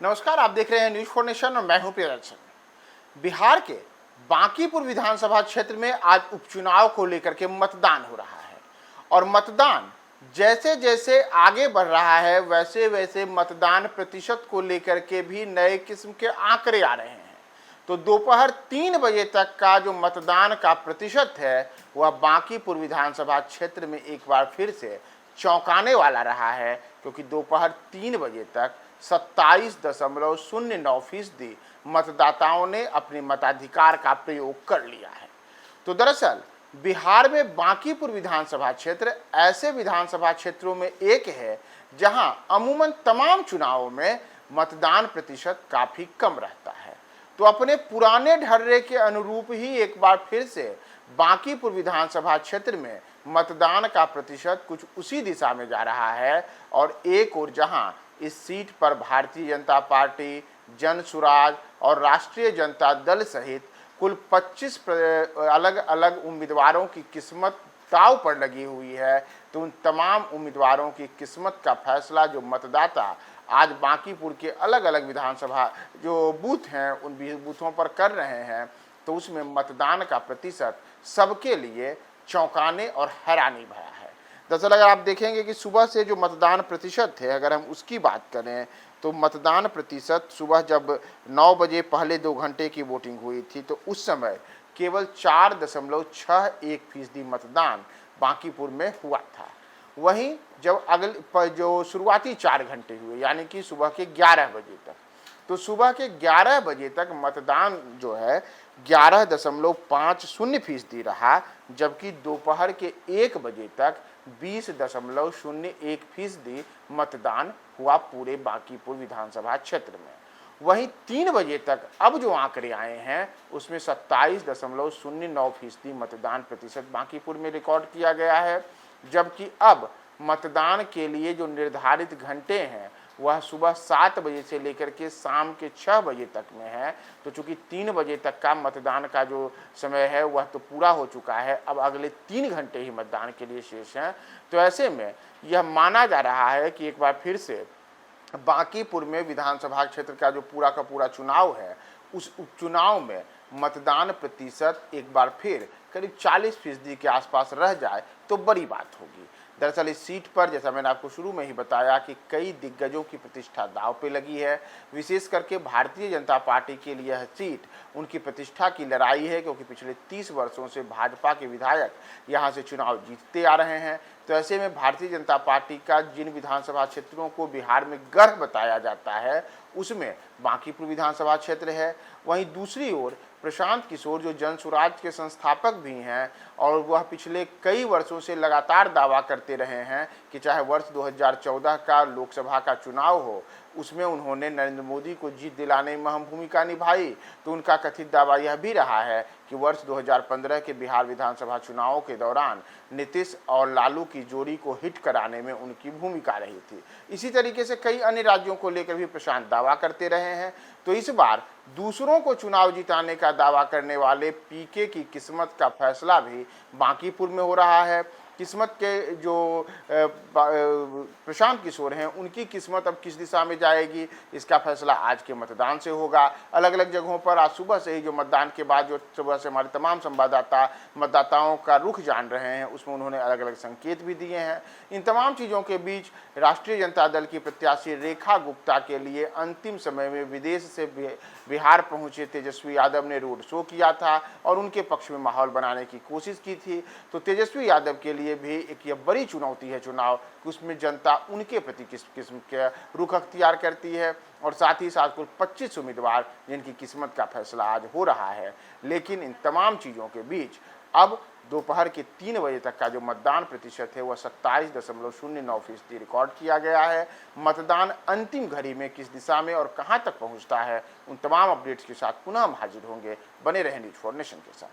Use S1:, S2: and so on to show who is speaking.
S1: नमस्कार, आप देख रहे हैं न्यूज फॉर नेशन और मैं हूं प्रियदर्शन। बिहार के बांकीपुर विधानसभा क्षेत्र में आज उपचुनाव को लेकर के मतदान हो रहा है और मतदान जैसे जैसे आगे बढ़ रहा है वैसे वैसे मतदान प्रतिशत को लेकर के भी नए किस्म के आंकड़े आ रहे हैं। तो दोपहर 3 बजे तक का जो मतदान का प्रतिशत है वह बांकीपुर विधानसभा क्षेत्र में एक बार फिर से चौंकाने वाला रहा है, क्योंकि दोपहर 3 बजे तक 27.09% मतदाताओं ने अपने मताधिकार का प्रयोग कर लिया है। तो दरअसल बिहार में बांकीपुर विधानसभा क्षेत्र ऐसे विधानसभा क्षेत्रों में एक है जहां अमूमन तमाम चुनावों में मतदान प्रतिशत काफी कम रहता है। तो अपने पुराने ढर्रे के अनुरूप ही एक बार फिर से बांकीपुर विधानसभा क्षेत्र में मतदान का प्रतिशत कुछ उसी दिशा में जा रहा है और एक और जहां इस सीट पर भारतीय जनता पार्टी, जनसुराज और राष्ट्रीय जनता दल सहित कुल 25 अलग अलग उम्मीदवारों की किस्मत दांव पर लगी हुई है, तो उन तमाम उम्मीदवारों की किस्मत का फैसला जो मतदाता आज बांकीपुर के अलग अलग विधानसभा जो बूथ हैं उन बूथों पर कर रहे हैं, तो उसमें मतदान का प्रतिशत सबके लिए चौंकाने और हैरानी भरा है। दरअसल अगर आप देखेंगे कि सुबह से जो मतदान प्रतिशत है, अगर हम उसकी बात करें तो मतदान प्रतिशत सुबह जब 9 बजे पहले 2 घंटे की वोटिंग हुई थी तो उस समय केवल 4.61% मतदान बांकीपुर में हुआ था। वहीं जब जो शुरुआती 4 घंटे हुए यानी कि सुबह के 11 बजे तक, तो सुबह के 11 बजे तक मतदान जो है 11.50% रहा, जबकि दोपहर के 1 बजे तक 20.01% मतदान हुआ पूरे बांकीपुर विधानसभा क्षेत्र में। वहीं 3 बजे तक अब जो आंकड़े आए हैं उसमें 27.09% मतदान प्रतिशत बांकीपुर में रिकॉर्ड किया गया है, जबकि अब मतदान के लिए जो निर्धारित घंटे हैं वह सुबह 7 बजे से लेकर के शाम के 6 बजे तक में है। तो चूंकि 3 बजे तक का मतदान का जो समय है वह तो पूरा हो चुका है, अब अगले 3 घंटे ही मतदान के लिए शेष हैं। तो ऐसे में यह माना जा रहा है कि एक बार फिर से बांकीपुर में विधानसभा क्षेत्र का जो पूरा का पूरा चुनाव है उस उपचुनाव में मतदान प्रतिशत एक बार फिर करीब 40% के आसपास रह जाए तो बड़ी बात होगी। दरअसल इस सीट पर जैसा मैंने आपको शुरू में ही बताया कि कई दिग्गजों की प्रतिष्ठा दांव पे लगी है। विशेष करके भारतीय जनता पार्टी के लिए यह सीट उनकी प्रतिष्ठा की लड़ाई है, क्योंकि पिछले 30 वर्षों से भाजपा के विधायक यहां से चुनाव जीतते आ रहे हैं। तो ऐसे में भारतीय जनता पार्टी का जिन विधानसभा क्षेत्रों को बिहार में गढ़ बताया जाता है उसमें बांकीपुर विधानसभा क्षेत्र है। वहीं दूसरी ओर प्रशांत किशोर जो जनसुराज के संस्थापक भी हैं और वह पिछले कई वर्षों से लगातार दावा करते रहे हैं कि चाहे वर्ष 2014 का लोकसभा का चुनाव हो उसमें उन्होंने नरेंद्र मोदी को जीत दिलाने में अहम भूमिका निभाई, तो उनका कथित दावा यह भी रहा है कि वर्ष 2015 के बिहार विधानसभा चुनावों के दौरान नीतीश और लालू की जोड़ी को हिट कराने में उनकी भूमिका रही थी। इसी तरीके से कई अन्य राज्यों को लेकर भी प्रशांत दावा करते रहे हैं। तो इस बार दूसरों को चुनाव जिताने का दावा करने वाले पीके की किस्मत का फैसला भी बांकीपुर में हो रहा है। किस्मत के जो प्रशांत किशोर हैं उनकी किस्मत अब किस दिशा में जाएगी इसका फैसला आज के मतदान से होगा। अलग अलग जगहों पर आज सुबह से ही जो मतदान के बाद जो सुबह से हमारे तमाम संवाददाता मतदाताओं का रुख जान रहे हैं उसमें उन्होंने अलग अलग संकेत भी दिए हैं। इन तमाम चीज़ों के बीच राष्ट्रीय जनता दल की प्रत्याशी रेखा गुप्ता के लिए अंतिम समय में विदेश से बिहार पहुंचे तेजस्वी यादव ने रोड शो किया था और उनके पक्ष में माहौल बनाने की कोशिश की थी। तो तेजस्वी यादव के लिए भी एक ये बड़ी चुनौती है चुनाव कि उसमें जनता उनके प्रति किस किस्म के रुख अख्तियार करती है और साथ ही साथ कुल 25 उम्मीदवार जिनकी किस्मत का फैसला आज हो रहा है। लेकिन इन तमाम चीज़ों के बीच अब दोपहर के 3 बजे तक का जो मतदान प्रतिशत है वह 27.09% रिकॉर्ड किया गया है। मतदान अंतिम घड़ी में किस दिशा में और कहां तक पहुंचता है उन तमाम अपडेट्स के साथ पुनः हम हाजिर होंगे। बने रहें न्यूज फॉर नेशन के साथ।